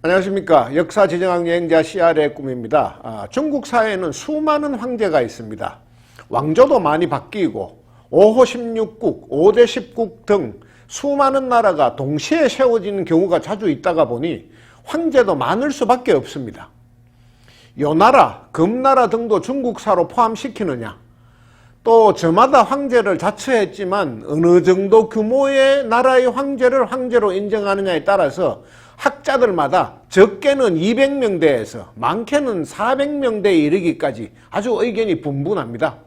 안녕하십니까. 역사지정학 여행자 CR의 꿈입니다. 중국 사회에는 수많은 황제가 있습니다. 왕조도 많이 바뀌고 5호 16국, 5대 10국 등 수많은 나라가 동시에 세워지는 경우가 자주 있다가 보니 황제도 많을 수밖에 없습니다. 요나라, 금나라 등도 중국사로 포함시키느냐, 또 저마다 황제를 자처했지만 어느 정도 규모의 나라의 황제를 황제로 인정하느냐에 따라서 학자들마다 적게는 200명대에서 많게는 400명대에 이르기까지 아주 의견이 분분합니다.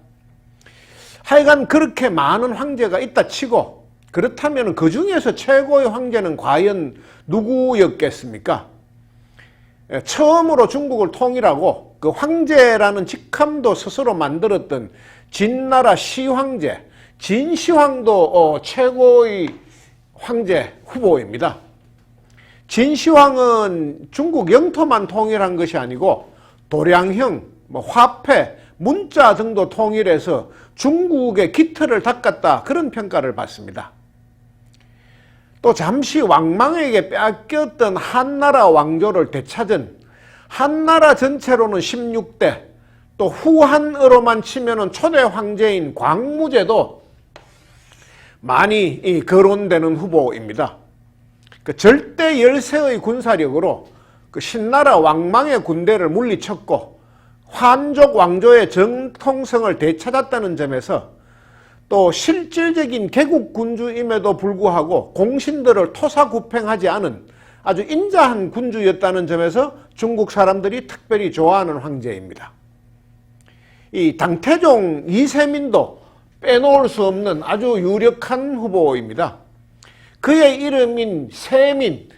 하여간 그렇게 많은 황제가 있다 치고, 그렇다면 그 중에서 최고의 황제는 과연 누구였겠습니까? 처음으로 중국을 통일하고 그 황제라는 직함도 스스로 만들었던 진나라 시황제, 진시황도 최고의 황제 후보입니다. 진시황은 중국 영토만 통일한 것이 아니고 도량형, 화폐, 문자 등도 통일해서 중국의 기틀을 닦았다, 그런 평가를 받습니다. 또 잠시 왕망에게 빼앗겼던 한나라 왕조를 되찾은 한나라 전체로는 16대, 또 후한으로만 치면은 초대 황제인 광무제도 많이 거론되는 후보입니다. 그 절대 열세의 군사력으로 그 신나라 왕망의 군대를 물리쳤고 환족 왕조의 정통성을 되찾았다는 점에서, 또 실질적인 개국 군주임에도 불구하고 공신들을 토사구팽하지 않은 아주 인자한 군주였다는 점에서 중국 사람들이 특별히 좋아하는 황제입니다. 이 당태종 이세민도 빼놓을 수 없는 아주 유력한 후보입니다. 그의 이름인 세민,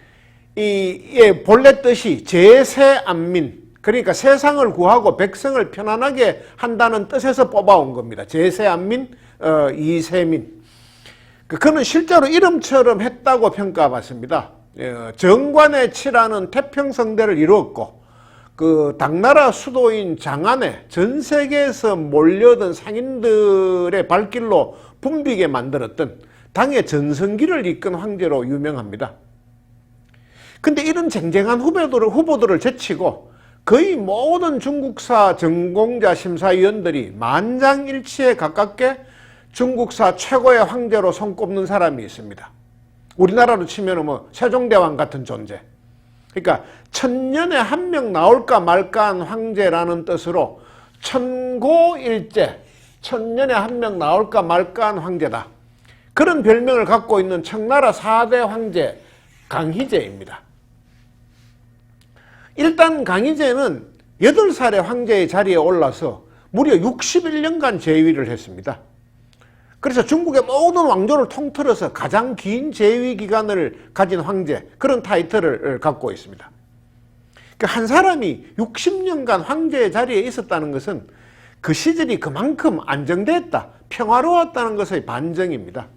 본래 뜻이 제세안민, 그러니까 세상을 구하고 백성을 편안하게 한다는 뜻에서 뽑아온 겁니다. 제세안민, 이세민. 그는 실제로 이름처럼 했다고 평가받습니다. 정관의 치라는 태평성대를 이루었고, 그 당나라 수도인 장안에 전 세계에서 몰려든 상인들의 발길로 붐비게 만들었던 당의 전성기를 이끈 황제로 유명합니다. 근데 이런 쟁쟁한 후보들을 제치고 거의 모든 중국사 전공자 심사위원들이 만장일치에 가깝게 중국사 최고의 황제로 손꼽는 사람이 있습니다. 우리나라로 치면 세종대왕 같은 존재. 그러니까 천년에 한 명 나올까 말까한 황제라는 뜻으로 천고일제, 천년에 한 명 나올까 말까한 황제다, 그런 별명을 갖고 있는 청나라 4대 황제 강희제입니다. 일단 강희제는 8살의 황제의 자리에 올라서 무려 61년간 재위를 했습니다. 그래서 중국의 모든 왕조를 통틀어서 가장 긴 재위 기간을 가진 황제, 그런 타이틀을 갖고 있습니다. 한 사람이 60년간 황제의 자리에 있었다는 것은 그 시절이 그만큼 안정됐다, 평화로웠다는 것의 반증입니다.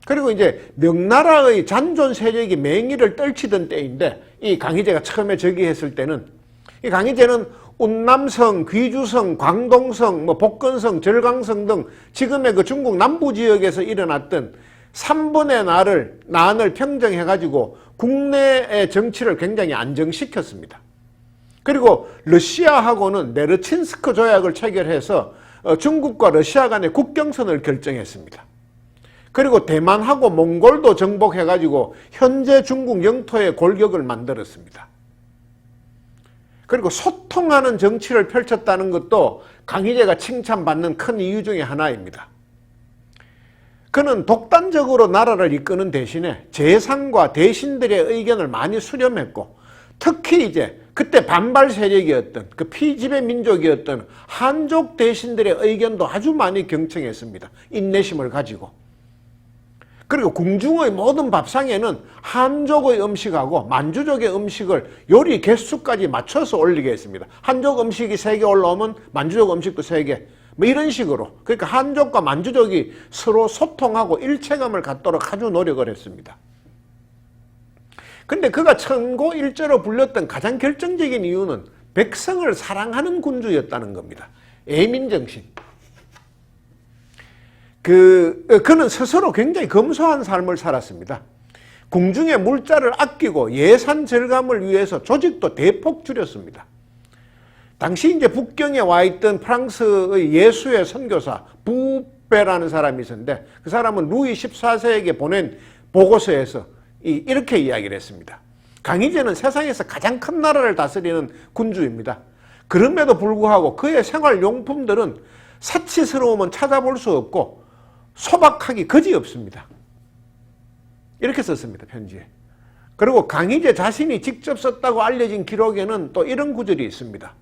그리고 이제 명나라의 잔존 세력이 맹위를 떨치던 때인데, 이 강희제가 처음에 즉위했을 때는, 이 강희제는 운남성, 귀주성, 광동성, 복건성, 절강성 등 지금의 그 중국 남부 지역에서 일어났던 3분의 난을 평정해가지고 국내의 정치를 굉장히 안정시켰습니다. 그리고 러시아하고는 네르친스크 조약을 체결해서 중국과 러시아 간의 국경선을 결정했습니다. 그리고 대만하고 몽골도 정복해가지고 현재 중국 영토의 골격을 만들었습니다. 그리고 소통하는 정치를 펼쳤다는 것도 강희제가 칭찬받는 큰 이유 중에 하나입니다. 그는 독단적으로 나라를 이끄는 대신에 재상과 대신들의 의견을 많이 수렴했고, 특히 이제 그때 반발 세력이었던 그 피지배 민족이었던 한족 대신들의 의견도 아주 많이 경청했습니다. 인내심을 가지고. 그리고 궁중의 모든 밥상에는 한족의 음식하고 만주족의 음식을 요리 개수까지 맞춰서 올리게 했습니다. 한족 음식이 3개 올라오면 만주족 음식도 3개, 이런 식으로. 그러니까 한족과 만주족이 서로 소통하고 일체감을 갖도록 아주 노력을 했습니다. 근데 그가 천고일제로 불렸던 가장 결정적인 이유는 백성을 사랑하는 군주였다는 겁니다. 애민정신. 그는 스스로 굉장히 검소한 삶을 살았습니다. 궁중의 물자를 아끼고 예산 절감을 위해서 조직도 대폭 줄였습니다. 당시 이제 북경에 와 있던 프랑스의 예수의 선교사 부베라는 사람이 있었는데, 그 사람은 루이 14세에게 보낸 보고서에서 이렇게 이야기를 했습니다. 강희제는 세상에서 가장 큰 나라를 다스리는 군주입니다. 그럼에도 불구하고 그의 생활용품들은 사치스러움은 찾아볼 수 없고 소박하기 그지없습니다. 이렇게 썼습니다, 편지에. 그리고 강희제 자신이 직접 썼다고 알려진 기록에는 또 이런 구절이 있습니다.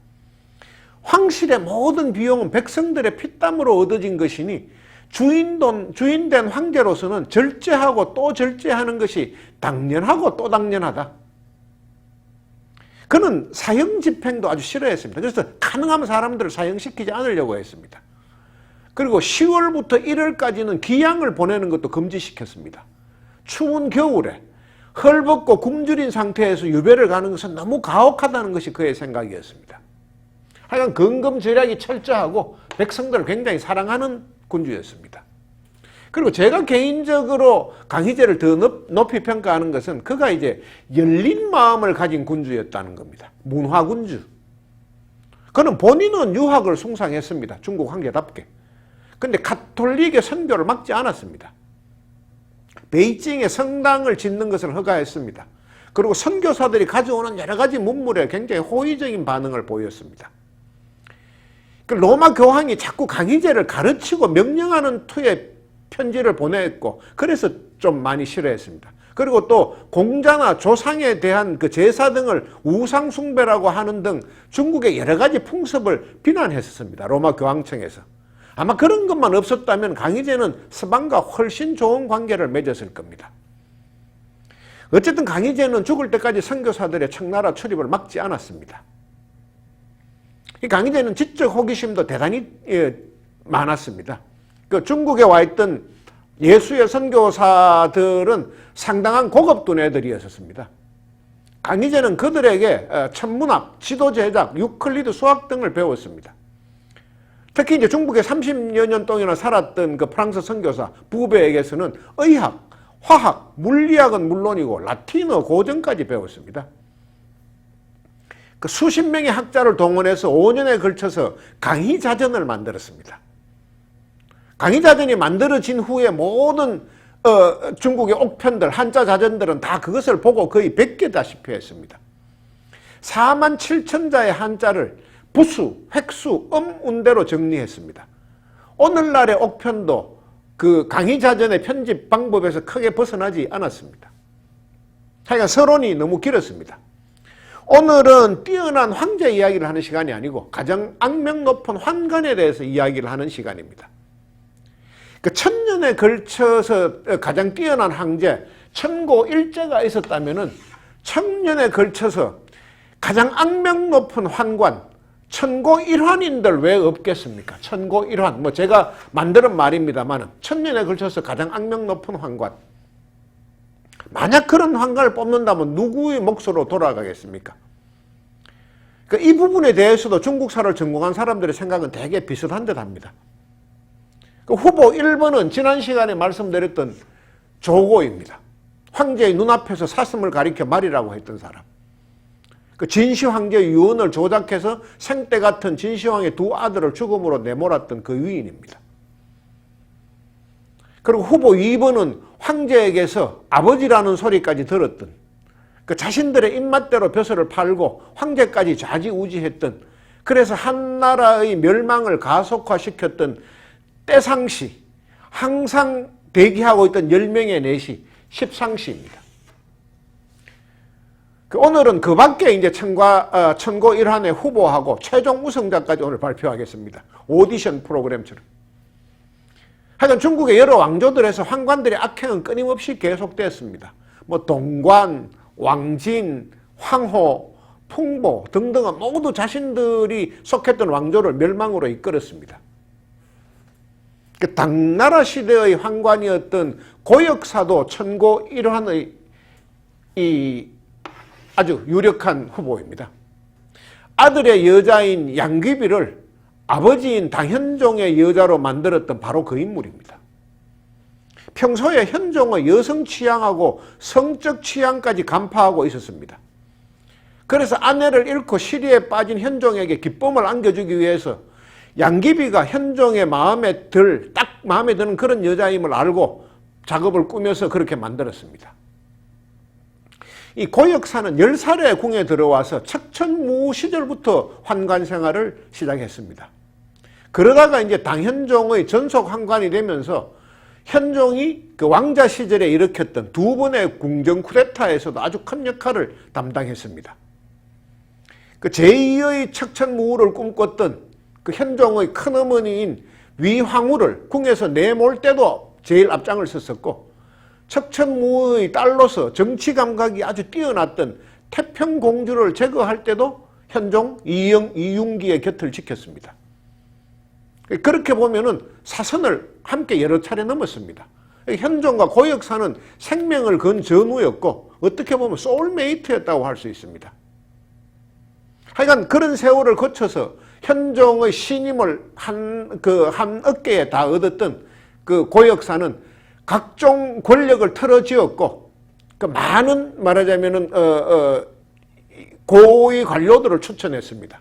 황실의 모든 비용은 백성들의 피땀으로 얻어진 것이니 주인된 황제로서는 절제하고 또 절제하는 것이 당연하고 또 당연하다. 그는 사형 집행도 아주 싫어했습니다. 그래서 가능하면 사람들을 사형시키지 않으려고 했습니다. 그리고 10월부터 1월까지는 기양을 보내는 것도 금지시켰습니다. 추운 겨울에 헐벗고 굶주린 상태에서 유배를 가는 것은 너무 가혹하다는 것이 그의 생각이었습니다. 하여간 근검절약이 철저하고 백성들을 굉장히 사랑하는 군주였습니다. 그리고 제가 개인적으로 강희제를 더 높이 평가하는 것은 그가 이제 열린 마음을 가진 군주였다는 겁니다. 문화군주. 그는 본인은 유학을 숭상했습니다. 중국 황제답게. 근데 가톨릭의 선교를 막지 않았습니다. 베이징에 성당을 짓는 것을 허가했습니다. 그리고 선교사들이 가져오는 여러 가지 문물에 굉장히 호의적인 반응을 보였습니다. 로마 교황이 자꾸 강희제를 가르치고 명령하는 투의 편지를 보냈고, 그래서 좀 많이 싫어했습니다. 그리고 또 공자나 조상에 대한 그 제사 등을 우상숭배라고 하는 등 중국의 여러 가지 풍습을 비난했었습니다. 로마 교황청에서. 아마 그런 것만 없었다면 강희제는 서방과 훨씬 좋은 관계를 맺었을 겁니다. 어쨌든 강희제는 죽을 때까지 선교사들의 청나라 출입을 막지 않았습니다. 이 강희제는 지적 호기심도 대단히 많았습니다. 그 중국에 와 있던 예수의 선교사들은 상당한 고급 두뇌들이었습니다. 강희제는 그들에게 천문학, 지도 제작, 유클리드 수학 등을 배웠습니다. 특히 이제 중국에 30여 년 동안이나 살았던 그 프랑스 선교사 부베에게서는 의학, 화학, 물리학은 물론이고 라틴어 고전까지 배웠습니다. 그 수십 명의 학자를 동원해서 5년에 걸쳐서 강희자전을 만들었습니다. 강희자전이 만들어진 후에 모든 중국의 옥편들, 한자 자전들은 다 그것을 보고 거의 베끼다시피 했습니다. 4만 7천 자의 한자를 부수, 획수, 운대로 정리했습니다. 오늘날의 옥편도 그 강희자전의 편집 방법에서 크게 벗어나지 않았습니다. 하여간 서론이 너무 길었습니다. 오늘은 뛰어난 황제 이야기를 하는 시간이 아니고 가장 악명 높은 환관에 대해서 이야기를 하는 시간입니다. 그 1000년에 걸쳐서 가장 뛰어난 황제 천고 일제가 있었다면은 1000년에 걸쳐서 가장 악명 높은 환관 천고 일환인들 왜 없겠습니까? 천고 일환, 뭐 제가 만드는 말입니다만 1000년에 걸쳐서 가장 악명 높은 환관. 만약 그런 환관을 뽑는다면 누구의 몫으로 돌아가겠습니까? 이 부분에 대해서도 중국사를 전공한 사람들의 생각은 되게 비슷한 듯 합니다. 후보 1번은 지난 시간에 말씀드렸던 조고입니다. 황제의 눈앞에서 사슴을 가리켜 말이라고 했던 사람. 그 진시황제의 유언을 조작해서 생때 같은 진시황의 두 아들을 죽음으로 내몰았던 그 위인입니다. 그리고 후보 2번은 황제에게서 아버지라는 소리까지 들었던, 그 자신들의 입맛대로 벼슬을 팔고 황제까지 좌지우지했던, 그래서 한나라의 멸망을 가속화시켰던 때상시, 항상 대기하고 있던 10명의 내시, 십상시입니다. 오늘은 그 밖에 이제 천고 일환의 후보하고 최종 우승자까지 오늘 발표하겠습니다. 오디션 프로그램처럼. 하여간 중국의 여러 왕조들에서 황관들의 악행은 끊임없이 계속됐습니다. 뭐 동관, 왕진, 황호, 풍보 등등은 모두 자신들이 속했던 왕조를 멸망으로 이끌었습니다. 그 당나라 시대의 황관이었던 고역사도 천고 일환의 이 아주 유력한 후보입니다. 아들의 여자인 양귀비를 아버지인 당현종의 여자로 만들었던 바로 그 인물입니다. 평소에 현종의 여성 취향하고 성적 취향까지 간파하고 있었습니다. 그래서 아내를 잃고 시리에 빠진 현종에게 기쁨을 안겨주기 위해서 양귀비가 현종의 딱 마음에 드는 그런 여자임을 알고 작업을 꾸며서 그렇게 만들었습니다. 이 고역사는 10살에 궁에 들어와서 척천무 시절부터 환관 생활을 시작했습니다. 그러다가 이제 당현종의 전속 환관이 되면서 현종이 그 왕자 시절에 일으켰던 두 번의 궁정 쿠데타에서도 아주 큰 역할을 담당했습니다. 그 제2의 척천무후를 꿈꿨던 그 현종의 큰어머니인 위황후를 궁에서 내몰 때도 제일 앞장을 섰었고, 척천무의 딸로서 정치 감각이 아주 뛰어났던 태평공주를 제거할 때도 현종 이윤기의 곁을 지켰습니다. 그렇게 보면은 사선을 함께 여러 차례 넘었습니다. 현종과 고역사는 생명을 건 전우였고 어떻게 보면 소울메이트였다고 할 수 있습니다. 하여간 그런 세월을 거쳐서 현종의 신임을 한 어깨에 다 얻었던 그 고역사는 각종 권력을 틀어쥐었고, 그 많은 말하자면은 고위 관료들을 추천했습니다.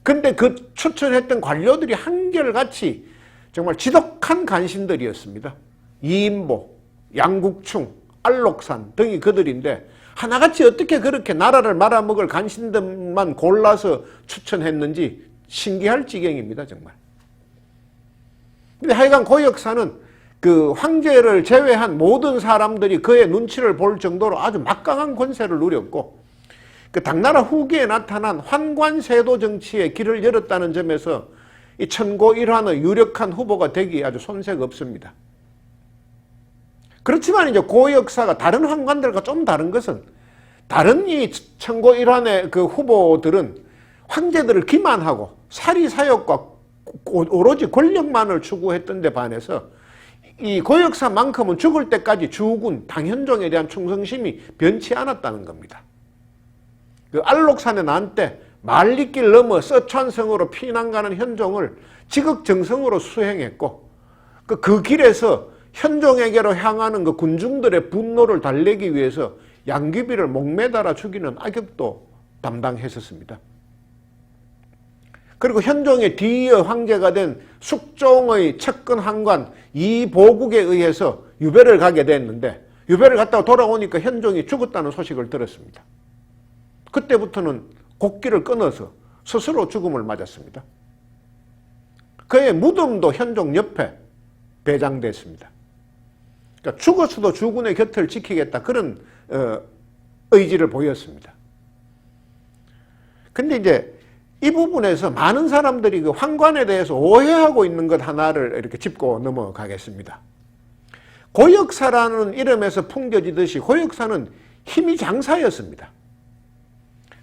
근데 그 추천했던 관료들이 한결같이 정말 지독한 간신들이었습니다. 이인보, 양국충, 안록산 등이 그들인데 하나같이 어떻게 그렇게 나라를 말아먹을 간신들만 골라서 추천했는지 신기할 지경입니다, 정말. 근데 하여간 고역사는 그 황제를 제외한 모든 사람들이 그의 눈치를 볼 정도로 아주 막강한 권세를 누렸고, 그 당나라 후기에 나타난 환관세도 정치의 길을 열었다는 점에서 이 천고일환의 유력한 후보가 되기 아주 손색 없습니다. 그렇지만 이제 고역사가 다른 환관들과 좀 다른 것은, 다른 이 천고일환의 그 후보들은 황제들을 기만하고 사리사욕과 오로지 권력만을 추구했던 데 반해서 이 고역사만큼은 죽을 때까지 주군 당현종에 대한 충성심이 변치 않았다는 겁니다. 그 안록산에 난 때 만리길 넘어 서천성으로 피난가는 현종을 지극정성으로 수행했고, 그 길에서 현종에게로 향하는 그 군중들의 분노를 달래기 위해서 양귀비를 목매달아 죽이는 악역도 담당했었습니다. 그리고 현종의 뒤이어 황제가 된 숙종의 측근 한관 이보국에 의해서 유배를 가게 됐는데, 유배를 갔다가 돌아오니까 현종이 죽었다는 소식을 들었습니다. 그때부터는 곡기를 끊어서 스스로 죽음을 맞았습니다. 그의 무덤도 현종 옆에 배장됐습니다. 그러니까 죽어서도 주군의 곁을 지키겠다, 그런 의지를 보였습니다. 근데 이제 이 부분에서 많은 사람들이 그 환관에 대해서 오해하고 있는 것 하나를 이렇게 짚고 넘어가겠습니다. 고역사라는 이름에서 풍겨지듯이 고역사는 힘이 장사였습니다.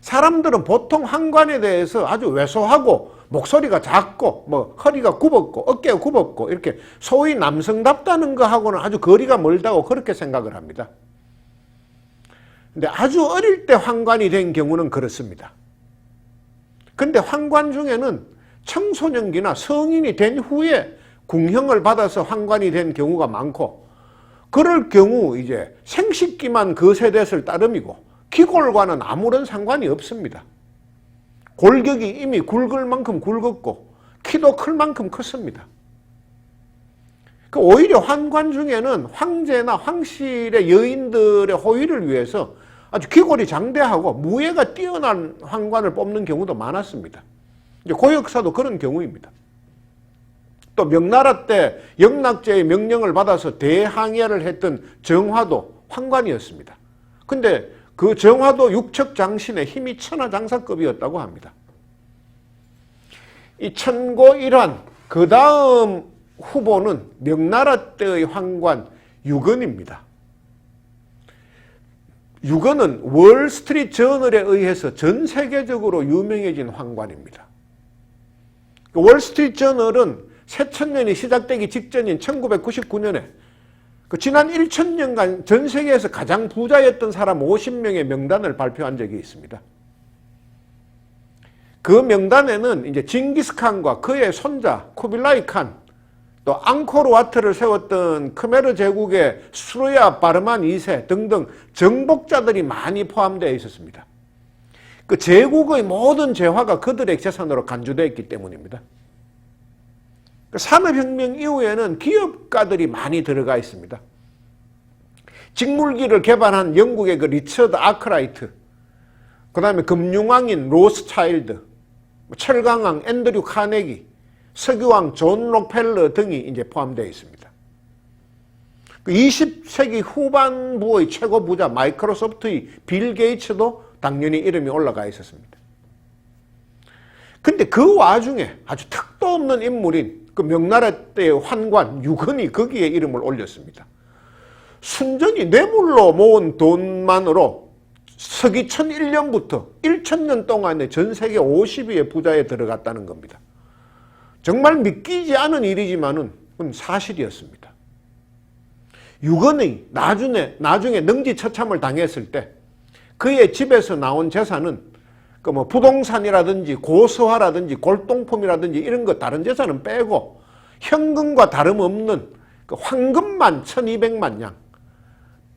사람들은 보통 환관에 대해서 아주 왜소하고 목소리가 작고 뭐 허리가 굽었고 어깨가 굽었고 이렇게 소위 남성답다는 거하고는 아주 거리가 멀다고 그렇게 생각을 합니다. 근데 아주 어릴 때 환관이 된 경우는 그렇습니다. 근데 환관 중에는 청소년기나 성인이 된 후에 궁형을 받아서 환관이 된 경우가 많고, 그럴 경우 이제 생식기만 거세됐을 따름이고 기골과는 아무런 상관이 없습니다. 골격이 이미 굵을 만큼 굵었고 키도 클 만큼 컸습니다. 오히려 환관 중에는 황제나 황실의 여인들의 호의를 위해서 아주 기골이 장대하고 무예가 뛰어난 환관을 뽑는 경우도 많았습니다. 이제 고역사도 그런 경우입니다. 또 명나라 때 영락제의 명령을 받아서 대항해를 했던 정화도 환관이었습니다. 근데 그 정화도 육척장신의 힘이 천하장사급이었다고 합니다. 이 천고일환, 그 다음 후보는 명나라 때의 환관 유건입니다. 유건은 월스트리트 저널에 의해서 전 세계적으로 유명해진 환관입니다. 월스트리트 저널은 새천년이 시작되기 직전인 1999년에 지난 1000년간 전 세계에서 가장 부자였던 사람 50명의 명단을 발표한 적이 있습니다. 그 명단에는 이제 징기스칸과 그의 손자 쿠빌라이 칸, 또 앙코르와트를 세웠던 크메르 제국의 수르야 바르만 2세 등등 정복자들이 많이 포함되어 있었습니다. 그 제국의 모든 재화가 그들의 재산으로 간주되어 있기 때문입니다. 그 산업혁명 이후에는 기업가들이 많이 들어가 있습니다. 직물기를 개발한 영국의 그 리처드 아크라이트, 그 다음에 금융왕인 로스차일드, 철강왕 앤드류 카네기, 석유왕 존 록펠러 등이 이제 포함되어 있습니다. 20세기 후반부의 최고 부자 마이크로소프트의 빌 게이츠도 당연히 이름이 올라가 있었습니다. 근데 그 와중에 아주 택도 없는 인물인 그 명나라 때의 환관 유건이 거기에 이름을 올렸습니다. 순전히 뇌물로 모은 돈만으로 서기 1001년부터 1000년 동안에 전 세계 50위의 부자에 들어갔다는 겁니다. 정말 믿기지 않은 일이지만은 그건 사실이었습니다. 유건이 나중에 능지처참을 당했을 때 그의 집에서 나온 재산은 그 뭐 부동산이라든지 고서화라든지 골동품이라든지 이런 거 다른 재산은 빼고 현금과 다름없는 그 황금만 1200만 양,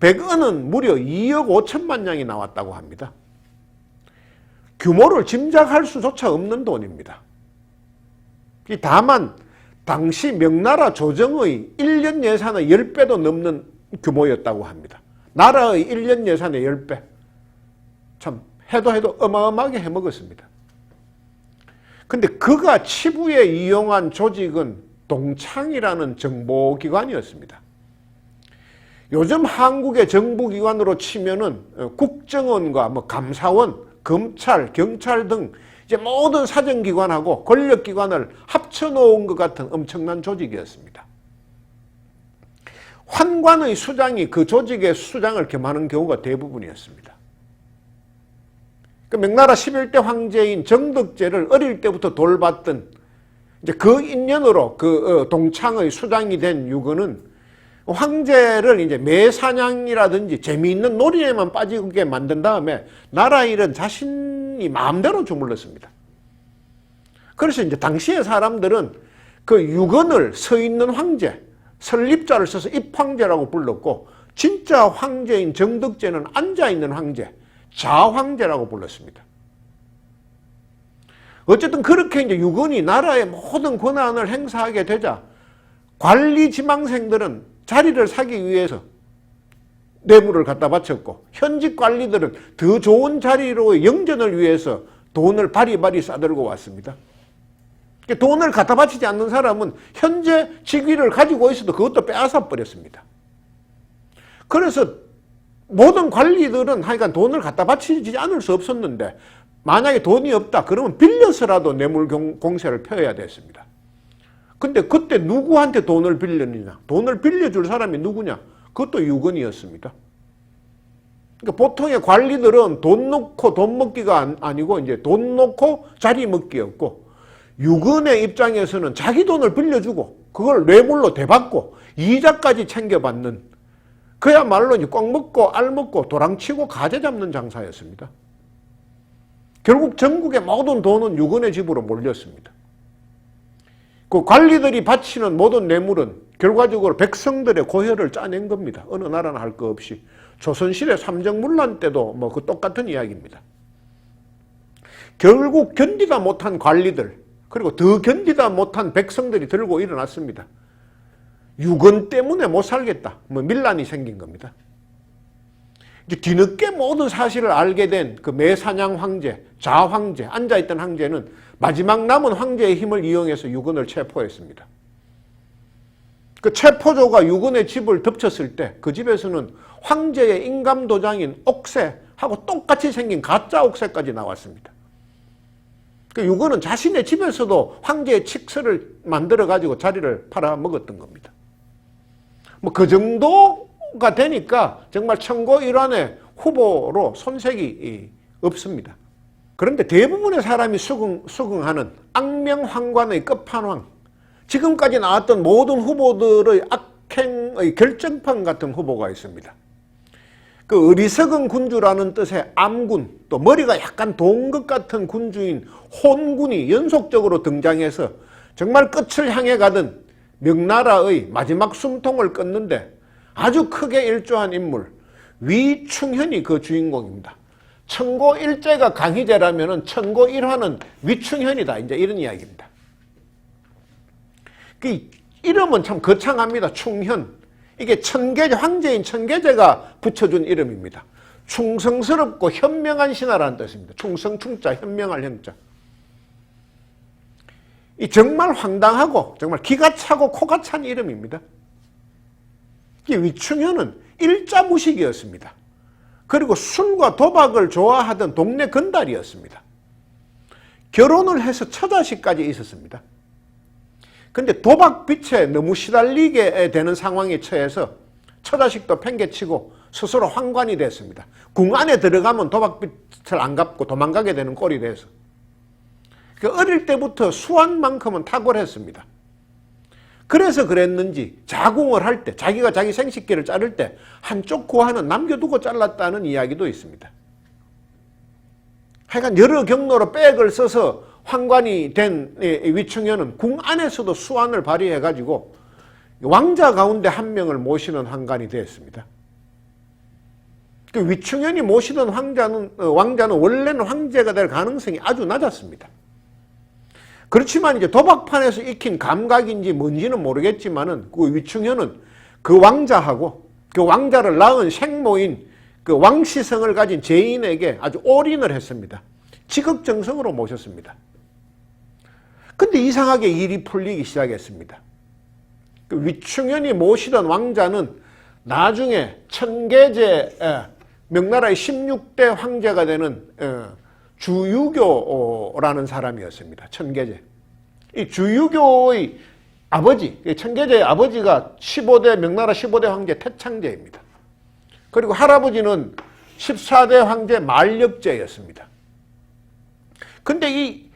백은은 무려 2억 5천만 양이 나왔다고 합니다. 규모를 짐작할 수조차 없는 돈입니다. 다만 당시 명나라 조정의 1년 예산의 10배도 넘는 규모였다고 합니다. 나라의 1년 예산의 10배. 참 해도 어마어마하게 해먹었습니다. 근데 그가 치부에 이용한 조직은 동창이라는 정보기관이었습니다. 요즘 한국의 정부기관으로 치면은 국정원과 뭐 감사원, 검찰, 경찰 등 이제 모든 사정기관하고 권력기관을 합쳐놓은 것 같은 엄청난 조직이었습니다. 환관의 수장이 그 조직의 수장을 겸하는 경우가 대부분이었습니다. 그 명나라 11대 황제인 정덕제를 어릴 때부터 돌봤던 이제 그 인연으로 그 동창의 수장이 된 유건은 황제를 이제 매사냥이라든지 재미있는 놀이에만 빠지게 만든 다음에 나라 일은 자신이 마음대로 주물렀습니다. 그래서 이제 당시의 사람들은 그 유건을 서 있는 황제, 설립자를 써서 입황제라고 불렀고 진짜 황제인 정덕제는 앉아있는 황제, 좌황제라고 불렀습니다. 어쨌든 그렇게 이제 유건이 나라의 모든 권한을 행사하게 되자 관리 지망생들은 자리를 사기 위해서 뇌물을 갖다 바쳤고 현직 관리들은 더 좋은 자리로 영전을 위해서 돈을 바리바리 싸들고 왔습니다. 돈을 갖다 바치지 않는 사람은 현재 직위를 가지고 있어도 그것도 빼앗아 버렸습니다. 그래서 모든 관리들은 하여간 돈을 갖다 바치지 않을 수 없었는데 만약에 돈이 없다 그러면 빌려서라도 뇌물 공세를 펴야 됐습니다. 근데 그때 누구한테 돈을 빌렸느냐? 돈을 빌려줄 사람이 누구냐? 그것도 유건이었습니다. 그러니까 보통의 관리들은 돈 놓고 돈 먹기가 아니고 이제 돈 놓고 자리 먹기였고 유건의 입장에서는 자기 돈을 빌려주고 그걸 뇌물로 대받고 이자까지 챙겨받는 그야말로 이제 꽉 먹고 알 먹고 도랑치고 가재 잡는 장사였습니다. 결국 전국의 모든 돈은 유건의 집으로 몰렸습니다. 그 관리들이 바치는 모든 뇌물은 결과적으로 백성들의 고혈을 짜낸 겁니다. 어느 나라나 할 거 없이. 조선시대 삼정문란 때도 뭐 그 똑같은 이야기입니다. 결국 견디다 못한 관리들 그리고 더 견디다 못한 백성들이 들고 일어났습니다. 유건 때문에 못 살겠다. 뭐 밀란이 생긴 겁니다. 이제 뒤늦게 모든 사실을 알게 된 그 매사냥 황제, 좌황제, 앉아있던 황제는 마지막 남은 황제의 힘을 이용해서 유건을 체포했습니다. 그 체포조가 유건의 집을 덮쳤을 때 그 집에서는 황제의 인감도장인 옥새하고 똑같이 생긴 가짜 옥새까지 나왔습니다. 그 유건은 자신의 집에서도 황제의 칙서를 만들어가지고 자리를 팔아먹었던 겁니다. 뭐 그 정도가 되니까 정말 천고일환의 후보로 손색이 없습니다. 그런데 대부분의 사람이 수긍하는 악명황관의 끝판왕, 지금까지 나왔던 모든 후보들의 악행의 결정판 같은 후보가 있습니다. 그 어리석은 군주라는 뜻의 암군, 또 머리가 약간 동것 같은 군주인 혼군이 연속적으로 등장해서 정말 끝을 향해 가던 명나라의 마지막 숨통을 끊는데 아주 크게 일조한 인물 위충현이 그 주인공입니다. 천고 일제가 강희제라면 천고 일화는 위충현이다. 이제 이런 이야기입니다. 그 이름은 참 거창합니다. 충현. 이게 천계제, 황제인 천계제가 붙여준 이름입니다. 충성스럽고 현명한 신하라는 뜻입니다. 충성, 충자, 현명할 현자. 이 정말 황당하고 정말 기가 차고 코가 찬 이름입니다. 이 위충현은 일자무식이었습니다. 그리고 술과 도박을 좋아하던 동네 건달이었습니다. 결혼을 해서 처자식까지 있었습니다. 근데 도박빛에 너무 시달리게 되는 상황에 처해서 처자식도 팽개치고 스스로 황관이 됐습니다. 궁 안에 들어가면 도박빛을 안 갚고 도망가게 되는 꼴이 돼서. 어릴 때부터 수완만큼은 탁월했습니다. 그래서 그랬는지 자궁을 할 때, 자기가 자기 생식기를 자를 때 한쪽 고환은 남겨두고 잘랐다는 이야기도 있습니다. 하여간 여러 경로로 백을 써서 황관이 된 위충현은 궁 안에서도 수완을 발휘해가지고 왕자 가운데 한 명을 모시는 황관이 되었습니다. 그 위충현이 모시던 왕자는 원래는 황제가 될 가능성이 아주 낮았습니다. 그렇지만 이제 도박판에서 익힌 감각인지 뭔지는 모르겠지만은 그 위충현은 그 왕자하고 그 왕자를 낳은 생모인 그 왕시성을 가진 제인에게 아주 올인을 했습니다. 지극정성으로 모셨습니다. 근데 이상하게 일이 풀리기 시작했습니다. 그 위충현이 모시던 왕자는 나중에 천계제 명나라의 16대 황제가 되는 주유교라는 사람이었습니다. 천계제. 이 주유교의 아버지, 천계제의 아버지가 명나라 15대 황제 태창제입니다. 그리고 할아버지는 14대 황제 만력제였습니다. 근데 이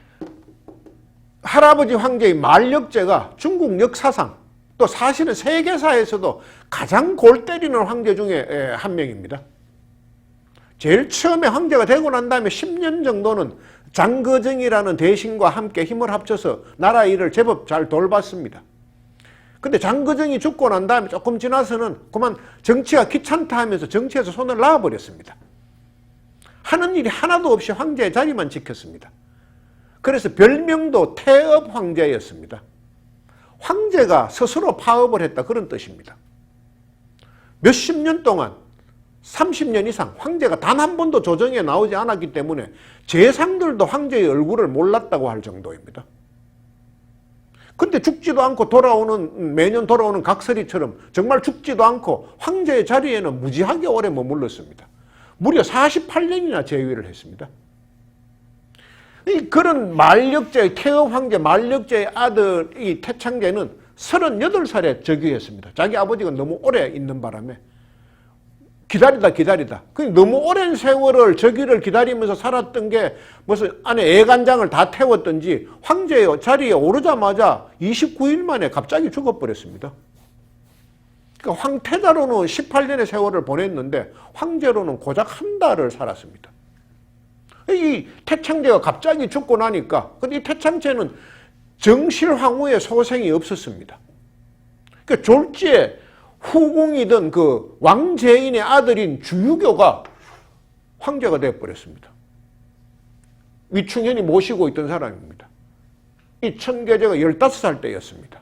할아버지 황제의 만력제가 중국 역사상 또 사실은 세계사에서도 가장 골 때리는 황제 중에 한 명입니다. 제일 처음에 황제가 되고 난 다음에 10년 정도는 장거정이라는 대신과 함께 힘을 합쳐서 나라 일을 제법 잘 돌봤습니다. 근데 장거정이 죽고 난 다음에 조금 지나서는 그만 정치가 귀찮다 하면서 정치에서 손을 놔버렸습니다. 하는 일이 하나도 없이 황제의 자리만 지켰습니다. 그래서 별명도 태업 황제였습니다. 황제가 스스로 파업을 했다 그런 뜻입니다. 몇십 년 동안 30년 이상 황제가 단 한 번도 조정에 나오지 않았기 때문에 재상들도 황제의 얼굴을 몰랐다고 할 정도입니다. 근데 죽지도 않고 매년 돌아오는 각설이처럼 정말 죽지도 않고 황제의 자리에는 무지하게 오래 머물렀습니다. 무려 48년이나 재위를 했습니다. 그런 태업 황제 만력제의 아들 이 태창제는 38살에 즉위했습니다. 자기 아버지가 너무 오래 있는 바람에 기다리다. 너무 오랜 세월을 즉위를 기다리면서 살았던 게 무슨 안에 애간장을 다 태웠던지 황제의 자리에 오르자마자 29일 만에 갑자기 죽어버렸습니다. 그러니까 황태자로는 18년의 세월을 보냈는데 황제로는 고작 한 달을 살았습니다. 이 태창제가 갑자기 죽고 나니까 근데 이 태창제는 정실황후의 소생이 없었습니다. 그러니까 졸지에 후궁이던 그 왕제인의 아들인 주유교가 황제가 되어버렸습니다. 위충현이 모시고 있던 사람입니다. 이 천계제가 15살 때였습니다.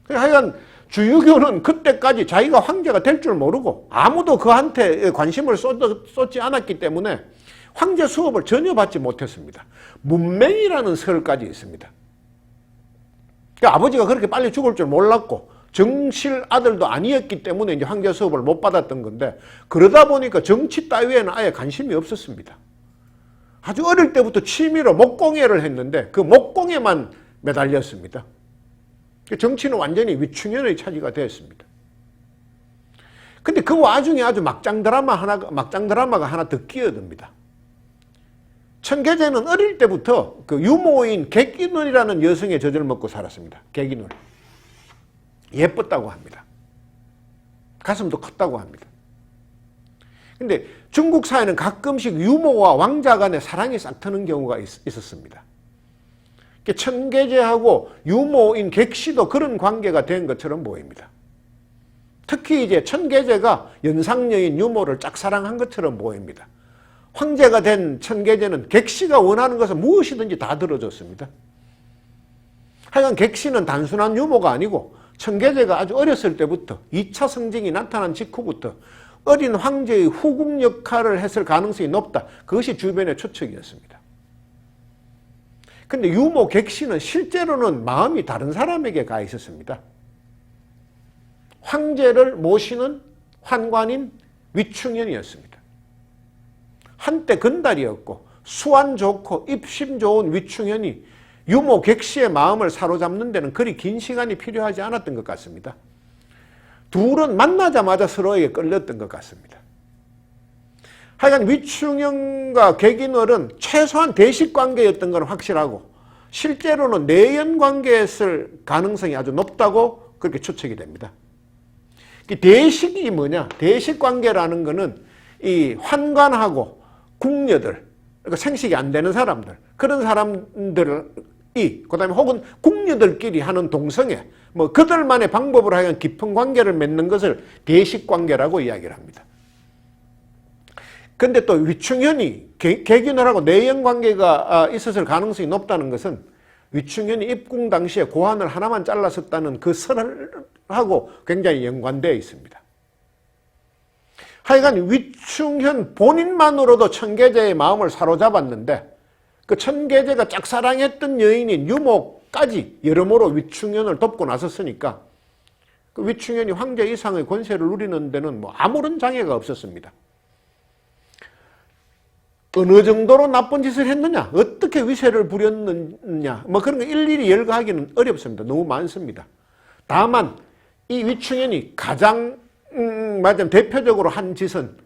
하여간 주유교는 그때까지 자기가 황제가 될 줄 모르고 아무도 그한테 관심을 쏟지 않았기 때문에 황제 수업을 전혀 받지 못했습니다. 문맹이라는 설까지 있습니다. 그러니까 아버지가 그렇게 빨리 죽을 줄 몰랐고 정실 아들도 아니었기 때문에 이제 황제 수업을 못 받았던 건데 그러다 보니까 정치 따위에는 아예 관심이 없었습니다. 아주 어릴 때부터 취미로 목공예를 했는데 그 목공예만 매달렸습니다. 정치는 완전히 위충현의 차지가 되었습니다. 근데 그 와중에 아주 막장 드라마가 하나 더 끼어듭니다. 천계제는 어릴 때부터 그 유모인 객인울이라는 여성의 젖을 먹고 살았습니다. 객인울. 예뻤다고 합니다. 가슴도 컸다고 합니다. 근데 중국 사회는 가끔씩 유모와 왕자 간의 사랑이 싹트는 경우가 있었습니다. 천계제하고 유모인 객시도 그런 관계가 된 것처럼 보입니다. 특히 이제 천계제가 연상녀인 유모를 짝사랑한 것처럼 보입니다. 황제가 된 천계제는 객시가 원하는 것은 무엇이든지 다 들어줬습니다. 하여간 객시는 단순한 유모가 아니고 천계제가 아주 어렸을 때부터 2차 성징이 나타난 직후부터 어린 황제의 후궁 역할을 했을 가능성이 높다. 그것이 주변의 추측이었습니다. 근데 유모 객시는 실제로는 마음이 다른 사람에게 가 있었습니다. 황제를 모시는 환관인 위충현이었습니다. 한때 건달이었고 수완 좋고 입심 좋은 위충현이 유모 객시의 마음을 사로잡는 데는 그리 긴 시간이 필요하지 않았던 것 같습니다. 둘은 만나자마자 서로에게 끌렸던 것 같습니다. 하여간 위충현과 객인월은 최소한 대식관계였던 건 확실하고 실제로는 내연관계였을 가능성이 아주 높다고 그렇게 추측이 됩니다. 대식이 뭐냐? 대식관계라는 것은 이 환관하고 궁녀들, 그러니까 생식이 안 되는 사람들, 그런 사람들이 그다음에 혹은 궁녀들끼리 하는 동성애, 뭐 그들만의 방법으로 하여간 깊은 관계를 맺는 것을 대식관계라고 이야기를 합니다. 근데 또 위충현이 객인월하고 내연관계가 있었을 가능성이 높다는 것은 위충현이 입궁 당시에 고환을 하나만 잘랐었다는 그 설하고 굉장히 연관되어 있습니다. 하여간 위충현 본인만으로도 천계제의 마음을 사로잡았는데 그 천계제가 짝사랑했던 여인인 유모까지 여러모로 위충현을 돕고 나섰으니까 그 위충현이 황제 이상의 권세를 누리는 데는 뭐 아무런 장애가 없었습니다. 어느 정도로 나쁜 짓을 했느냐, 어떻게 위세를 부렸느냐, 뭐 그런 거 일일이 열거하기는 어렵습니다. 너무 많습니다. 다만 이 위충현이 가장 대표적으로 한 짓은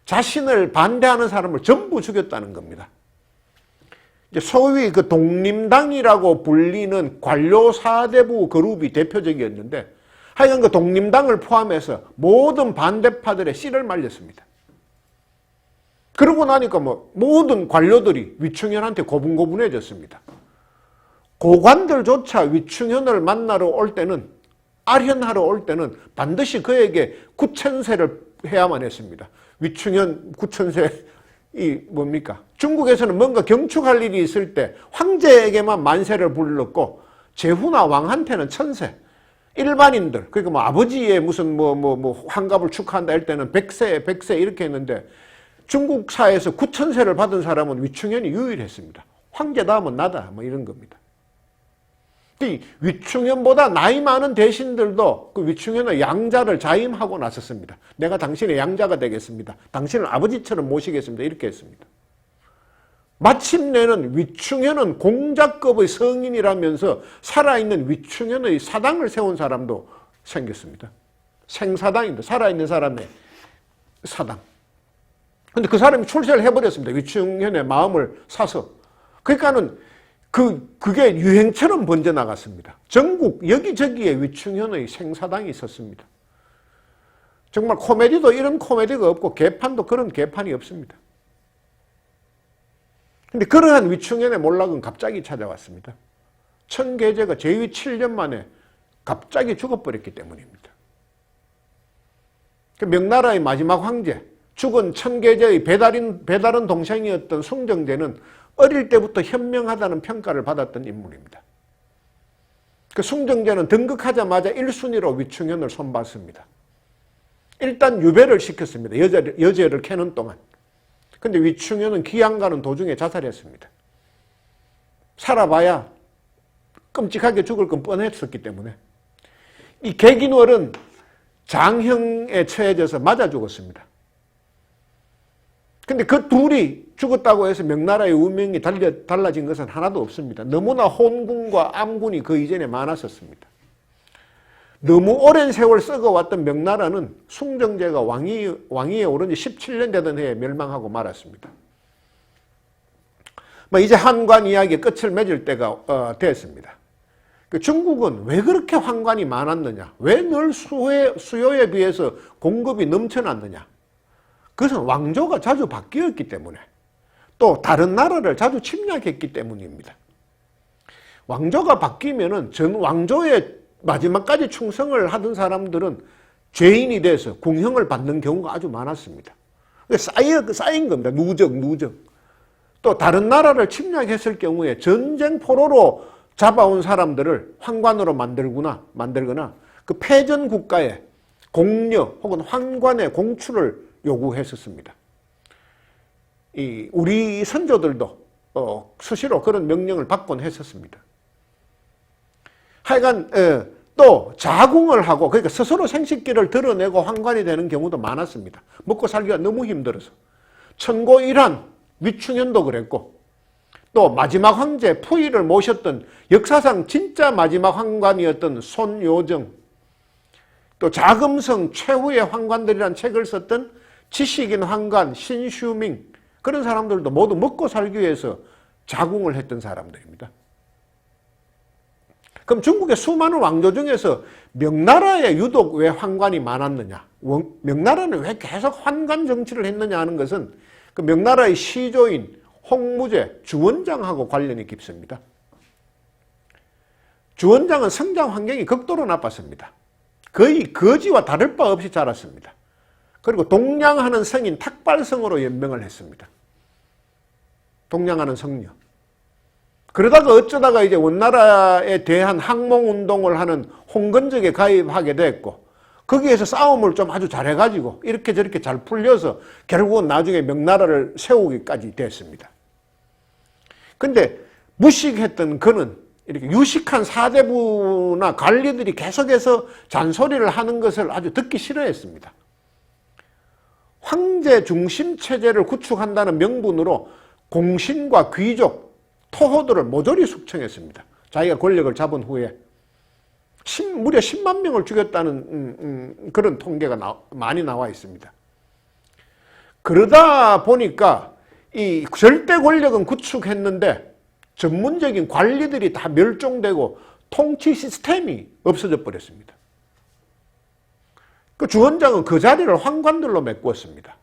자신을 반대하는 사람을 전부 죽였다는 겁니다. 소위 그 독림당이라고 불리는 관료 사대부 그룹이 대표적이었는데 하여간 그 독림당을 포함해서 모든 반대파들의 씨를 말렸습니다. 그러고 나니까 뭐 모든 관료들이 위충현한테 고분고분해졌습니다. 고관들조차 위충현을 만나러 올 때는, 아련하러 올 때는 반드시 그에게 구천세를 해야만 했습니다. 위충현 구천세이 뭡니까? 중국에서는 뭔가 경축할 일이 있을 때 황제에게만 만세를 불렀고 제후나 왕한테는 천세, 일반인들, 그러니까 뭐 아버지의 무슨 환갑을 축하한다 할 때는 백세 이렇게 했는데 중국사에서 구천세를 받은 사람은 위충현이 유일했습니다. 황제 다음은 나다, 뭐 이런 겁니다. 이 위충현보다 나이 많은 대신들도 그 위충현의 양자를 자임하고 나섰습니다. 내가 당신의 양자가 되겠습니다. 당신을 아버지처럼 모시겠습니다. 이렇게 했습니다. 마침내는 위충현은 공자급의 성인이라면서 살아있는 위충현의 사당을 세운 사람도 생겼습니다. 생사당입니다. 살아있는 사람의 사당. 근데 그 사람이 출세를 해버렸습니다. 위충현의 마음을 사서. 그러니까는 그게 유행처럼 번져나갔습니다. 전국 여기저기에 위충현의 생사당이 있었습니다. 정말 코미디도 이런 코미디가 없고 개판도 그런 개판이 없습니다. 근데 그러한 위충현의 몰락은 갑자기 찾아왔습니다. 천계제가 제위 7년 만에 갑자기 죽어버렸기 때문입니다. 명나라의 마지막 황제, 죽은 천계제의 배다른 동생이었던 숭정제는 어릴 때부터 현명하다는 평가를 받았던 인물입니다. 그 숭정제는 등극하자마자 1순위로 위충현을 손봤습니다. 일단 유배를 시켰습니다. 여제를 캐는 동안. 근데 위충현은 귀양 가는 도중에 자살했습니다. 살아봐야 끔찍하게 죽을 건 뻔했었기 때문에. 이 객인월은 장형에 처해져서 맞아 죽었습니다. 근데 그 둘이 죽었다고 해서 명나라의 운명이 달라진 것은 하나도 없습니다. 너무나 혼군과 암군이 그 이전에 많았었습니다. 너무 오랜 세월 썩어왔던 명나라는 숭정제가 왕위에 오른 지 17년 되던 해에 멸망하고 말았습니다. 이제 한관 이야기의 끝을 맺을 때가 됐습니다. 중국은 왜 그렇게 환관이 많았느냐? 왜 늘 수요에 비해서 공급이 넘쳐났느냐? 그것은 왕조가 자주 바뀌었기 때문에 또 다른 나라를 자주 침략했기 때문입니다. 왕조가 바뀌면은 전 왕조의 마지막까지 충성을 하던 사람들은 죄인이 돼서 궁형을 받는 경우가 아주 많았습니다. 쌓인 겁니다. 누적. 또 다른 나라를 침략했을 경우에 전쟁 포로로 잡아온 사람들을 황관으로 만들거나 그 패전 국가에 공려 혹은 황관의 공출을 요구했었습니다. 우리 선조들도 수시로 그런 명령을 받곤 했었습니다. 하여간 또 자궁을 하고 그러니까 스스로 생식기를 드러내고 황관이 되는 경우도 많았습니다. 먹고 살기가 너무 힘들어서. 천고일환 위충현도 그랬고 또 마지막 황제 푸이를 모셨던 역사상 진짜 마지막 황관이었던 손요정, 또 자금성 최후의 황관들이라는 책을 썼던 지식인 황관 신슈밍, 그런 사람들도 모두 먹고 살기 위해서 자궁을 했던 사람들입니다. 그럼 중국의 수많은 왕조 중에서 명나라에 유독 왜 황관이 많았느냐, 명나라는 왜 계속 황관 정치를 했느냐 하는 것은 그 명나라의 시조인 홍무제 주원장하고 관련이 깊습니다. 주원장은 성장 환경이 극도로 나빴습니다. 거의 거지와 다를 바 없이 자랐습니다. 그리고 동량하는 성인 탁발성으로 연명을 했습니다. 동량하는 성녀. 그러다가 어쩌다가 이제 원나라에 대한 항몽운동을 하는 홍건적에 가입하게 됐고, 거기에서 싸움을 좀 아주 잘해가지고 이렇게 저렇게 잘 풀려서 결국은 나중에 명나라를 세우기까지 됐습니다. 근데 무식했던 그는 이렇게 유식한 사대부나 관리들이 계속해서 잔소리를 하는 것을 아주 듣기 싫어했습니다. 황제 중심 체제를 구축한다는 명분으로 공신과 귀족, 토호들을 모조리 숙청했습니다. 자기가 권력을 잡은 후에 무려 10만 명을 죽였다는 그런 통계가 많이 나와 있습니다. 그러다 보니까 이 절대 권력은 구축했는데 전문적인 관리들이 다 멸종되고 통치 시스템이 없어져 버렸습니다. 그 주원장은 그 자리를 황관들로 메꾸었습니다.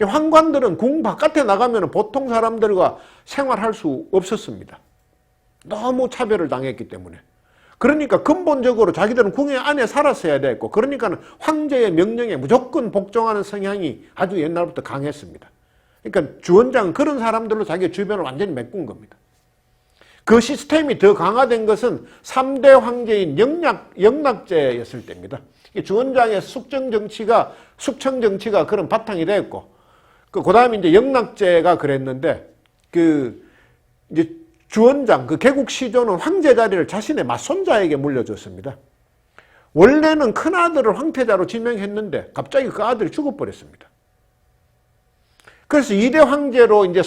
황관들은 궁 바깥에 나가면 보통 사람들과 생활할 수 없었습니다. 너무 차별을 당했기 때문에. 그러니까 근본적으로 자기들은 궁 안에 살았어야 됐고, 그러니까 황제의 명령에 무조건 복종하는 성향이 아주 옛날부터 강했습니다. 그러니까 주원장은 그런 사람들로 자기 주변을 완전히 메꾼 겁니다. 그 시스템이 더 강화된 것은 3대 황제인 영락제였을 때입니다. 주원장의 숙청 정치가 그런 바탕이 됐고, 그 다음에 이제 영락제가 그랬는데, 이제 주원장, 개국 시조는 황제 자리를 자신의 맞손자에게 물려줬습니다. 원래는 큰아들을 황태자로 지명했는데, 갑자기 그 아들이 죽어버렸습니다. 그래서 2대 황제로 이제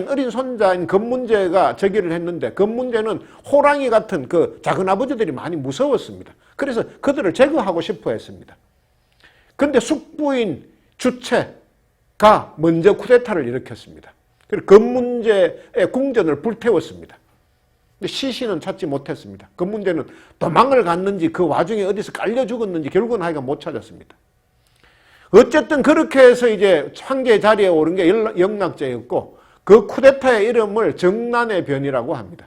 어린 손자인 건문제가 즉위를 했는데, 건문제는 호랑이 같은 그 작은 아버지들이 많이 무서웠습니다. 그래서 그들을 제거하고 싶어 했습니다. 그런데 숙부인 주체가 먼저 쿠데타를 일으켰습니다. 그리고 건문제의 궁전을 불태웠습니다. 근데 시신은 찾지 못했습니다. 건문제는 도망을 갔는지 그 와중에 어디서 깔려 죽었는지 결국은 하여간 못 찾았습니다. 어쨌든 그렇게 해서 이제 황제 자리에 오른 게 영락제였고, 그 쿠데타의 이름을 정난의 변이라고 합니다.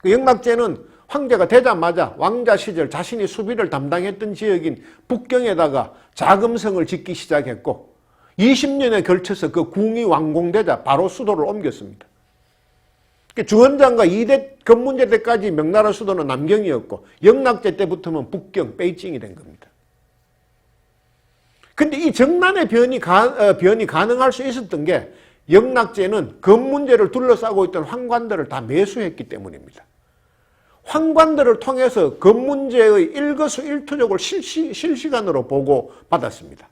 그 영락제는 황제가 되자마자 왕자 시절 자신이 수비를 담당했던 지역인 북경에다가 자금성을 짓기 시작했고, 20년에 걸쳐서 그 궁이 완공되자 바로 수도를 옮겼습니다. 주원장과 2대 건문제 때까지 명나라 수도는 남경이었고, 영락제 때부터는 북경, 베이징이 된 겁니다. 근데 이 정난의 변이 가능할 수 있었던 게 영락제는 건문제를 둘러싸고 있던 황관들을 다 매수했기 때문입니다. 황관들을 통해서 건문제의 일거수일투족을 실시간으로 보고받았습니다.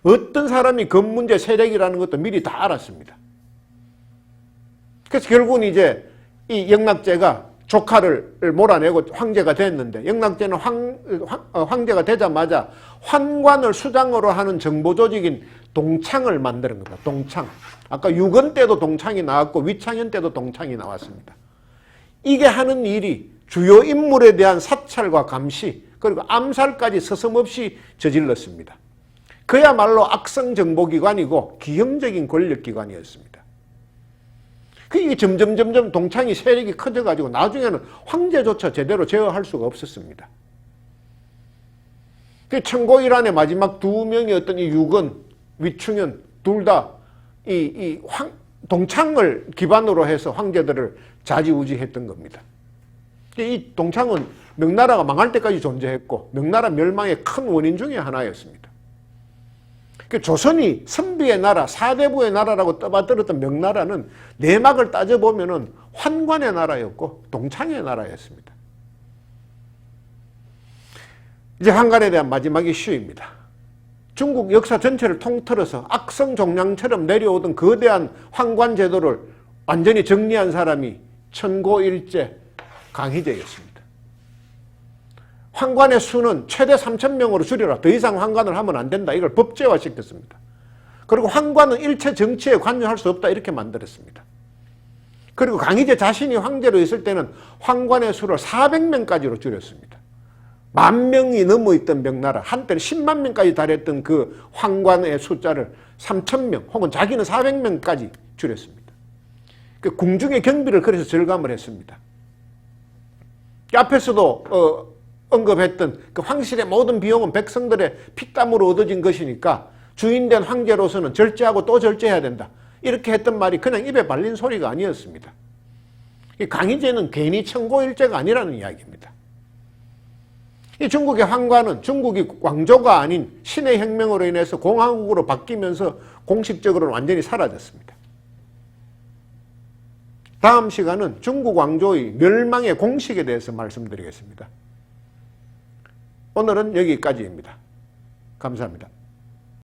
어떤 사람이 건문제 세력이라는 것도 미리 다 알았습니다. 그래서 결국은 이제 이 영락제가 조카를 몰아내고 황제가 됐는데, 영락제는 황제가 되자마자 환관을 수장으로 하는 정보 조직인 동창을 만드는 겁니다. 동창. 아까 유건 때도 동창이 나왔고 위창현 때도 동창이 나왔습니다. 이게 하는 일이 주요 인물에 대한 사찰과 감시, 그리고 암살까지 서슴없이 저질렀습니다. 그야말로 악성 정보기관이고 기형적인 권력기관이었습니다. 그게 점점 동창이 세력이 커져가지고 나중에는 황제조차 제대로 제어할 수가 없었습니다. 그 천고일환의 마지막 두 명의 어떤 이 유건, 위충현 둘 다 동창을 기반으로 해서 황제들을 좌지우지했던 겁니다. 이 동창은 명나라가 망할 때까지 존재했고 명나라 멸망의 큰 원인 중에 하나였습니다. 조선이 선비의 나라, 사대부의 나라라고 떠받들었던 명나라는 내막을 따져보면 환관의 나라였고 동창의 나라였습니다. 이제 환관에 대한 마지막 이슈입니다. 중국 역사 전체를 통틀어서 악성종량처럼 내려오던 거대한 환관 제도를 완전히 정리한 사람이 천고일제 강희제였습니다. 환관의 수는 최대 3,000명으로 줄여라. 더 이상 환관을 하면 안 된다. 이걸 법제화시켰습니다. 그리고 환관은 일체 정치에 관여할 수 없다. 이렇게 만들었습니다. 그리고 강희제 자신이 황제로 있을 때는 환관의 수를 400명까지로 줄였습니다. 10,000명이 넘어 있던 명나라, 한때는 10만 명까지 달했던 그 환관의 숫자를 3,000명 혹은 자기는 400명까지 줄였습니다. 그 궁중의 경비를 그래서 절감을 했습니다. 앞에서도 언급했던 그 황실의 모든 비용은 백성들의 피땀으로 얻어진 것이니까 주인된 황제로서는 절제하고 또 절제해야 된다. 이렇게 했던 말이 그냥 입에 발린 소리가 아니었습니다. 강희제는 괜히 천고일제가 아니라는 이야기입니다. 이 중국의 황관은 중국이 왕조가 아닌 신의 혁명으로 인해서 공화국으로 바뀌면서 공식적으로는 완전히 사라졌습니다. 다음 시간은 중국 왕조의 멸망의 공식에 대해서 말씀드리겠습니다. 오늘은 여기까지입니다. 감사합니다.